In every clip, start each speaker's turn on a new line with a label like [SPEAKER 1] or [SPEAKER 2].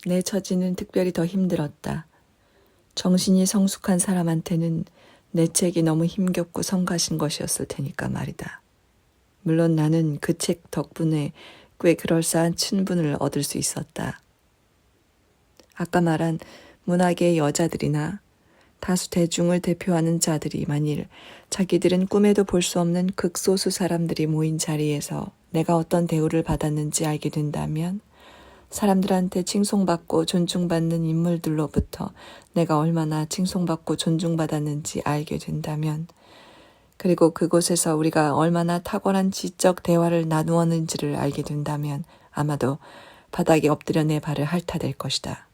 [SPEAKER 1] 내 처지는 특별히 더 힘들었다. 정신이 성숙한 사람한테는 내 책이 너무 힘겹고 성가신 것이었을 테니까 말이다. 물론 나는 그 책 덕분에 꽤 그럴싸한 친분을 얻을 수 있었다. 아까 말한 문학의 여자들이나 다수 대중을 대표하는 자들이 만일 자기들은 꿈에도 볼 수 없는 극소수 사람들이 모인 자리에서 내가 어떤 대우를 받았는지 알게 된다면 사람들한테 칭송받고 존중받는 인물들로부터 내가 얼마나 칭송받고 존중받았는지 알게 된다면 그리고 그곳에서 우리가 얼마나 탁월한 지적 대화를 나누었는지를 알게 된다면 아마도 바닥에 엎드려 내 발을 핥아댈 것이다.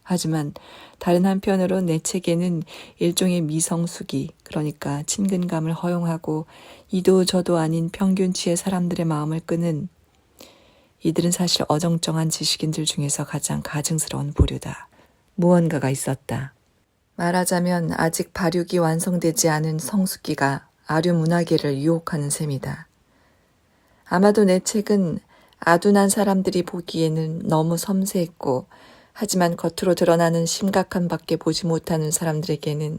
[SPEAKER 1] 하지만 다른 한편으로 내 책에는 일종의 미성숙이, 그러니까 친근감을 허용하고 이도 저도 아닌 평균치의 사람들의 마음을 끄는, 이들은 사실 어정쩡한 지식인들 중에서 가장 가증스러운 부류다. 무언가가 있었다. 말하자면 아직 발육이 완성되지 않은 성숙기가 아류 문화계를 유혹하는 셈이다. 아마도 내 책은 아둔한 사람들이 보기에는 너무 섬세했고 하지만 겉으로 드러나는 심각한 밖에 보지 못하는 사람들에게는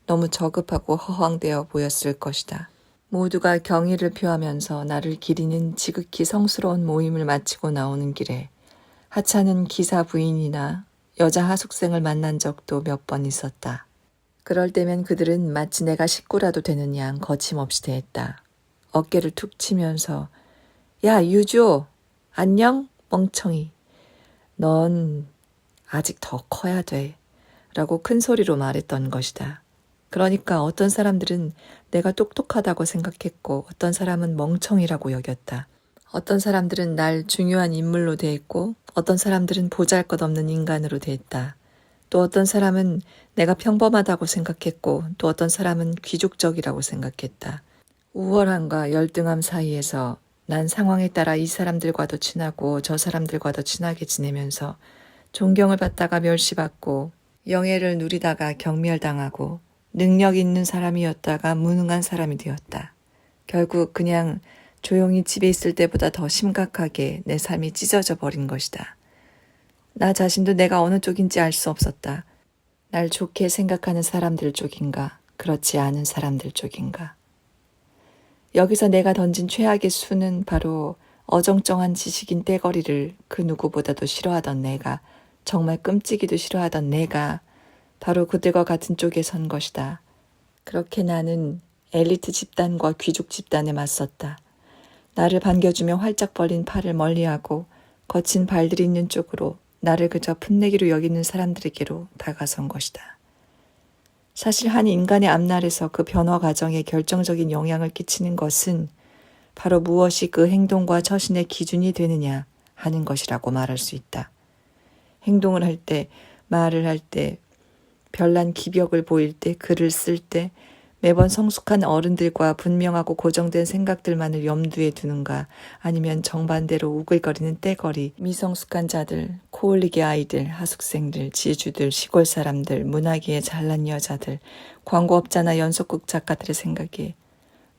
[SPEAKER 1] 너무 저급하고 허황되어 보였을 것이다. 모두가 경의를 표하면서 나를 기리는 지극히 성스러운 모임을 마치고 나오는 길에 하찮은 기사 부인이나 여자 하숙생을 만난 적도 몇 번 있었다. 그럴 때면 그들은 마치 내가 식구라도 되는 양 거침없이 대했다. 어깨를 툭 치면서 야 유조 안녕 멍청이 넌 아직 더 커야 돼 라고 큰 소리로 말했던 것이다. 그러니까 어떤 사람들은 내가 똑똑하다고 생각했고 어떤 사람은 멍청이라고 여겼다. 어떤 사람들은 날 중요한 인물로 대했고 어떤 사람들은 보잘것없는 인간으로 대했다. 또 어떤 사람은 내가 평범하다고 생각했고 또 어떤 사람은 귀족적이라고 생각했다. 우월함과 열등함 사이에서 난 상황에 따라 이 사람들과도 친하고 저 사람들과도 친하게 지내면서 존경을 받다가 멸시받고 영예를 누리다가 경멸당하고 능력 있는 사람이었다가 무능한 사람이 되었다. 결국 그냥 조용히 집에 있을 때보다 더 심각하게 내 삶이 찢어져 버린 것이다. 나 자신도 내가 어느 쪽인지 알 수 없었다. 날 좋게 생각하는 사람들 쪽인가, 그렇지 않은 사람들 쪽인가. 여기서 내가 던진 최악의 수는 바로 어정쩡한 지식인 떼거리를 그 누구보다도 싫어하던 내가, 정말 끔찍이도 싫어하던 내가 바로 그들과 같은 쪽에 선 것이다. 그렇게 나는 엘리트 집단과 귀족 집단에 맞섰다. 나를 반겨주며 활짝 벌린 팔을 멀리하고 거친 발들이 있는 쪽으로 나를 그저 풋내기로 여기는 사람들에게로 다가선 것이다. 사실 한 인간의 앞날에서 그 변화 과정에 결정적인 영향을 끼치는 것은 바로 무엇이 그 행동과 처신의 기준이 되느냐 하는 것이라고 말할 수 있다. 행동을 할 때, 말을 할 때, 별난 기벽을 보일 때, 글을 쓸 때, 매번 성숙한 어른들과 분명하고 고정된 생각들만을 염두에 두는가 아니면 정반대로 우글거리는 떼거리, 미성숙한 자들, 코올리게 아이들, 하숙생들, 지주들, 시골 사람들, 문화계의 잘난 여자들, 광고업자나 연속극 작가들의 생각이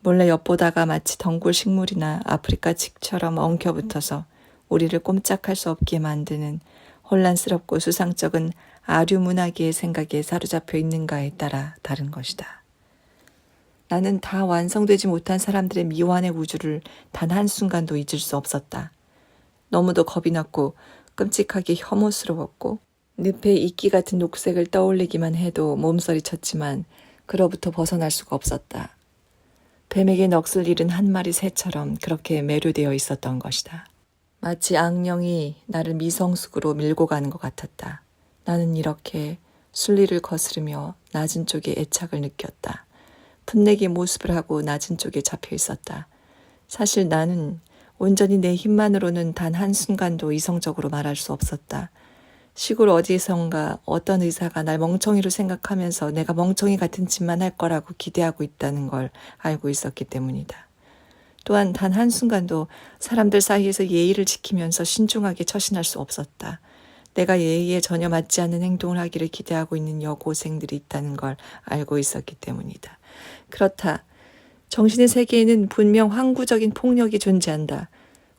[SPEAKER 1] 몰래 엿보다가 마치 덩굴 식물이나 아프리카 칡처럼 엉켜붙어서 우리를 꼼짝할 수 없게 만드는 혼란스럽고 수상쩍은 아류 문화계의 생각에 사로잡혀 있는가에 따라 다른 것이다. 나는 다 완성되지 못한 사람들의 미완의 우주를 단 한순간도 잊을 수 없었다. 너무도 겁이 났고 끔찍하게 혐오스러웠고 늪에 이끼 같은 녹색을 떠올리기만 해도 몸서리 쳤지만 그로부터 벗어날 수가 없었다. 뱀에게 넋을 잃은 한 마리 새처럼 그렇게 매료되어 있었던 것이다. 마치 악령이 나를 미성숙으로 밀고 가는 것 같았다. 나는 이렇게 순리를 거스르며 낮은 쪽에 애착을 느꼈다. 풋내기 모습을 하고 낮은 쪽에 잡혀 있었다. 사실 나는 온전히 내 힘만으로는 단 한순간도 이성적으로 말할 수 없었다. 시골 어디선가 어떤 의사가 날 멍청이로 생각하면서 내가 멍청이 같은 짓만 할 거라고 기대하고 있다는 걸 알고 있었기 때문이다. 또한 단 한순간도 사람들 사이에서 예의를 지키면서 신중하게 처신할 수 없었다. 내가 예의에 전혀 맞지 않는 행동을 하기를 기대하고 있는 여고생들이 있다는 걸 알고 있었기 때문이다. 그렇다. 정신의 세계에는 분명 항구적인 폭력이 존재한다.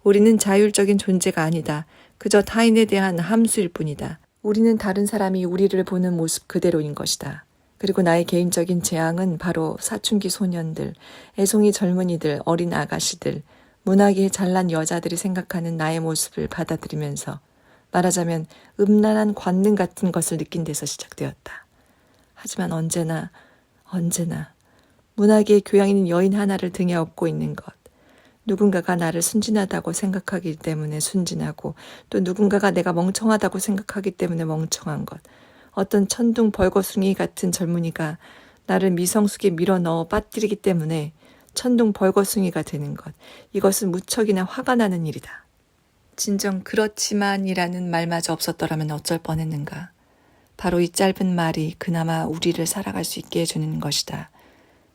[SPEAKER 1] 우리는 자율적인 존재가 아니다. 그저 타인에 대한 함수일 뿐이다. 우리는 다른 사람이 우리를 보는 모습 그대로인 것이다. 그리고 나의 개인적인 재앙은 바로 사춘기 소년들, 애송이 젊은이들, 어린 아가씨들, 문학의 잘난 여자들이 생각하는 나의 모습을 받아들이면서 말하자면 음란한 관능 같은 것을 느낀 데서 시작되었다. 하지만 언제나 문학의 교양 있는 여인 하나를 등에 업고 있는 것. 누군가가 나를 순진하다고 생각하기 때문에 순진하고 또 누군가가 내가 멍청하다고 생각하기 때문에 멍청한 것. 어떤 천둥 벌거숭이 같은 젊은이가 나를 미성숙에 밀어넣어 빠뜨리기 때문에 천둥 벌거숭이가 되는 것. 이것은 무척이나 화가 나는 일이다. 진정 그렇지만이라는 말마저 없었더라면 어쩔 뻔했는가. 바로 이 짧은 말이 그나마 우리를 살아갈 수 있게 해주는 것이다.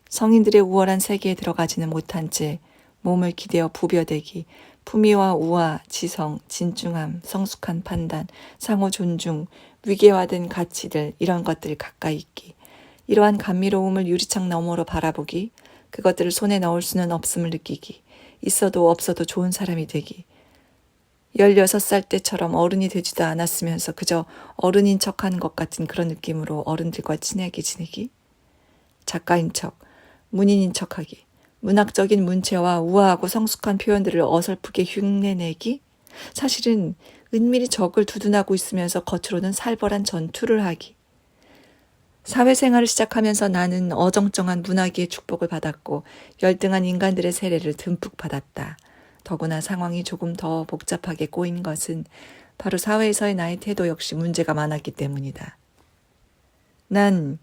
[SPEAKER 1] 성인들의 우월한 세계에 들어가지는 못한 채 몸을 기대어 부벼대기, 품위와 우아, 지성, 진중함, 성숙한 판단, 상호 존중, 위계화된 가치들 이런 것들을 가까이 있기, 이러한 감미로움을 유리창 너머로 바라보기, 그것들을 손에 넣을 수는 없음을 느끼기, 있어도 없어도 좋은 사람이 되기, 16살 때처럼 어른이 되지도 않았으면서 그저 어른인 척하는 것 같은 그런 느낌으로 어른들과 친하게 지내기, 작가인 척, 문인인 척하기, 문학적인 문체와 우아하고 성숙한 표현들을 어설프게 흉내내기, 사실은 은밀히 적을 두둔하고 있으면서 겉으로는 살벌한 전투를 하기. 사회생활을 시작하면서 나는 어정쩡한 문학의 축복을 받았고 열등한 인간들의 세례를 듬뿍 받았다. 더구나 상황이 조금 더 복잡하게 꼬인 것은 바로 사회에서의 나의 태도 역시 문제가 많았기 때문이다. 난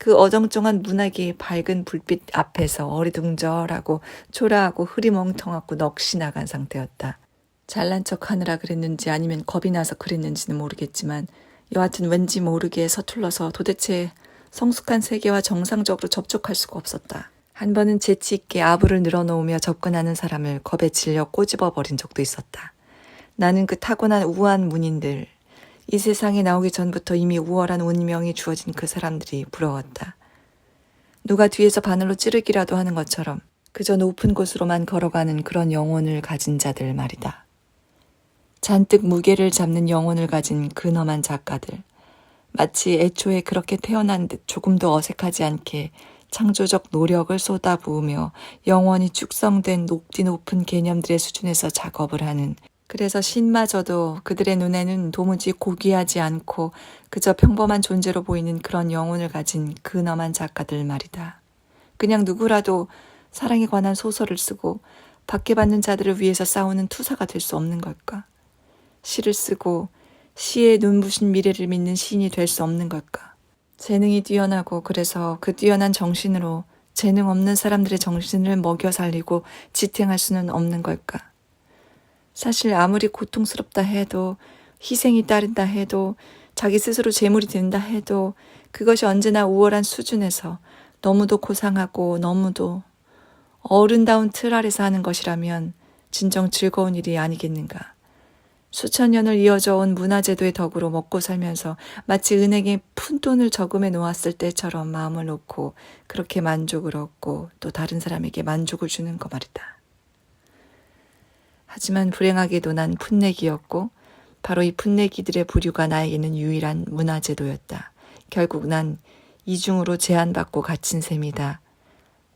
[SPEAKER 1] 그 어정쩡한 문학의 밝은 불빛 앞에서 어리둥절하고 초라하고 흐리멍텅하고 넋이 나간 상태였다. 잘난 척하느라 그랬는지 아니면 겁이 나서 그랬는지는 모르겠지만 여하튼 왠지 모르게 서툴러서 도대체 성숙한 세계와 정상적으로 접촉할 수가 없었다. 한 번은 재치 있게 아부를 늘어놓으며 접근하는 사람을 겁에 질려 꼬집어 버린 적도 있었다. 나는 그 타고난 우아한 문인들, 이 세상에 나오기 전부터 이미 우월한 운명이 주어진 그 사람들이 부러웠다. 누가 뒤에서 바늘로 찌르기라도 하는 것처럼 그저 높은 곳으로만 걸어가는 그런 영혼을 가진 자들 말이다. 잔뜩 무게를 잡는 영혼을 가진 근엄한 작가들. 마치 애초에 그렇게 태어난 듯 조금도 어색하지 않게 창조적 노력을 쏟아부으며 영원히 축성된 높디 높은 개념들의 수준에서 작업을 하는, 그래서 신마저도 그들의 눈에는 도무지 고귀하지 않고 그저 평범한 존재로 보이는 그런 영혼을 가진 근엄한 작가들 말이다. 그냥 누구라도 사랑에 관한 소설을 쓰고 박해받는 자들을 위해서 싸우는 투사가 될 수 없는 걸까? 시를 쓰고 시에 눈부신 미래를 믿는 시인이 될 수 없는 걸까? 재능이 뛰어나고 그래서 그 뛰어난 정신으로 재능 없는 사람들의 정신을 먹여 살리고 지탱할 수는 없는 걸까? 사실 아무리 고통스럽다 해도 희생이 따른다 해도 자기 스스로 재물이 된다 해도 그것이 언제나 우월한 수준에서 너무도 고상하고 너무도 어른다운 틀 아래서 하는 것이라면 진정 즐거운 일이 아니겠는가. 수천 년을 이어져 온 문화제도의 덕으로 먹고 살면서 마치 은행에 푼돈을 저금해 놓았을 때처럼 마음을 놓고 그렇게 만족을 얻고 또 다른 사람에게 만족을 주는 거 말이다. 하지만 불행하게도 난 풋내기였고 바로 이 풋내기들의 부류가 나에게는 유일한 문화제도였다. 결국 난 이중으로 제한받고 갇힌 셈이다.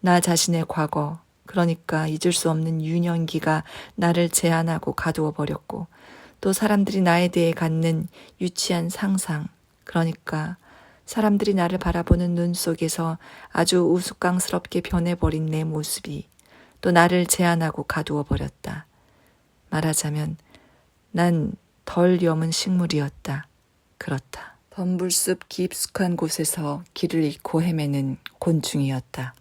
[SPEAKER 1] 나 자신의 과거, 그러니까 잊을 수 없는 유년기가 나를 제한하고 가두어 버렸고 또 사람들이 나에 대해 갖는 유치한 상상, 그러니까 사람들이 나를 바라보는 눈 속에서 아주 우스꽝스럽게 변해버린 내 모습이 또 나를 제한하고 가두어 버렸다. 말하자면 난 덜 여문 식물이었다. 그렇다. 범불숲 깊숙한 곳에서 길을 잃고 헤매는 곤충이었다.